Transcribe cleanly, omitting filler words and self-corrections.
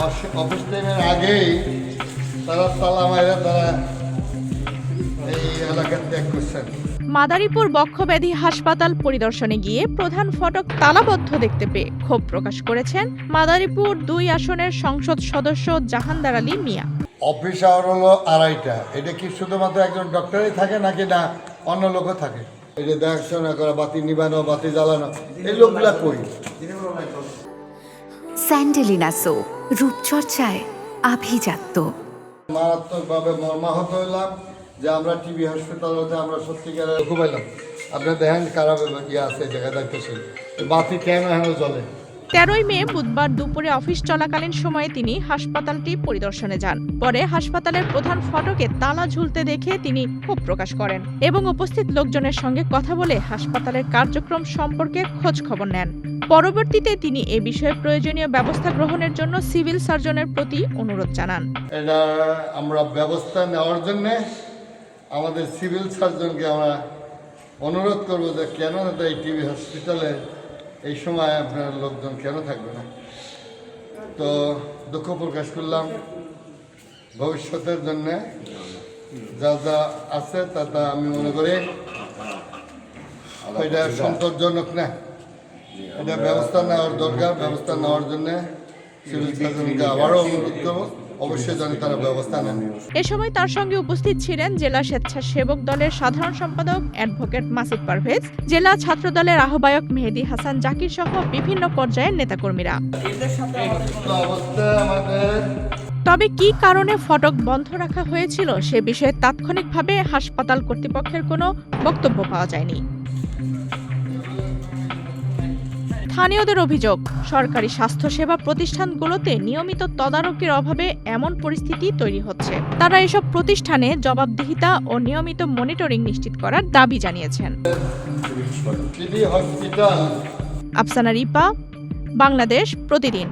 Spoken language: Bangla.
অফিস টাইমের আগেই তারা তালা মাইরা তারা এই এলাকা ত্যাগ করছেন। মাদারীপুর বক্ষব্যাধি হাসপাতাল পরিদর্শনে গিয়ে প্রধান ফটক তালাবদ্ধ দেখতে পেয়ে ক্ষোভ প্রকাশ করেছেন মাদারীপুর 2 আসনের সংসদ সদস্য জাহানদার আলী মিয়া। অফিস আওয়ার হলো 2:30। এটা কি শুধুমাত্র একজন ডক্টরই থাকে নাকি না অন্য লোকও থাকে? এই যে দেখাশোনা করা, বাতি নিবানো, বাতি জ্বালানো, এই লোকগুলা কই? স্যান্ডেলিনা সো, রূপচর্চায় আভিজাত্য। মারাত্মকভাবে মর্মাহত হইলাম যে আমরা টিবি হসপিটালতে আমরা সত্যিকার খুব এলাম। আপনার দেখেন খারাপ ইয়ে আছে জায়গা দেখতেছি, বাতি কেন এখন জ্বলে। 13ই মে বুধবার দুপুরে অফিস চলাকালীন সময়ে তিনি হাসপাতালটি পরিদর্শনে যান। পরে হাসপাতালের প্রধান ফটকে তালা ঝুলতে দেখে তিনি ক্ষোভ প্রকাশ করেন এবং উপস্থিত লোকজনের সঙ্গে কথা বলে হাসপাতালের কার্যক্রম সম্পর্কে খোঁজ খবর নেন। পরবর্তীতে তিনি এ বিষয়ে প্রয়োজনীয় ব্যবস্থা গ্রহণের জন্য সিভিল সার্জনের প্রতি অনুরোধ জানান। এটা আমরা ব্যবস্থা নেওয়ার জন্য আমাদের সিভিল সার্জনকে আমরা অনুরোধ করবো যে কেন এই টিবি হসপিটালে এই সময় আপনার লোকজন কেন থাকবে না। তো দুঃখ প্রকাশ করলাম। ভবিষ্যতের জন্যে যা যা আছে তা আমি মনে করি এটা সন্তোষজনক না। এটা ব্যবস্থা নেওয়ার দরকার। ব্যবস্থা নেওয়ার জন্য সিভিল সার্জনকে আবারও অনুরোধ করবো, অবশ্যই জানি তারা ব্যবস্থা নেন। এ সময় তার সঙ্গে উপস্থিত ছিলেন জেলা স্বেচ্ছাসেবক দলের সাধারণ সম্পাদক অ্যাডভোকেট মাসুদ পারভেজ, জেলা ছাত্র দলের আহ্বায়ক মেহেদী হাসান জাকির সহ বিভিন্ন পর্যায়ের নেতাকর্মীরা। তবে কী কারণে ফটক বন্ধ রাখা হয়েছিল সে বিষয়ে তাৎক্ষণিকভাবে হাসপাতাল কর্তৃপক্ষের কোনো বক্তব্য পাওয়া যায়নি। স্থানীয়দের অভিযোগ, সরকারি স্বাস্থ্যসেবা প্রতিষ্ঠানগুলোতে নিয়মিত তদারকির অভাবে এমন পরিস্থিতি তৈরি হচ্ছে। তারা এসব প্রতিষ্ঠানে জবাবদিহিতা ও নিয়মিত মনিটরিং নিশ্চিত করার দাবি জানিয়েছেন। আফসানা রিপা, বাংলাদেশ প্রতিদিন।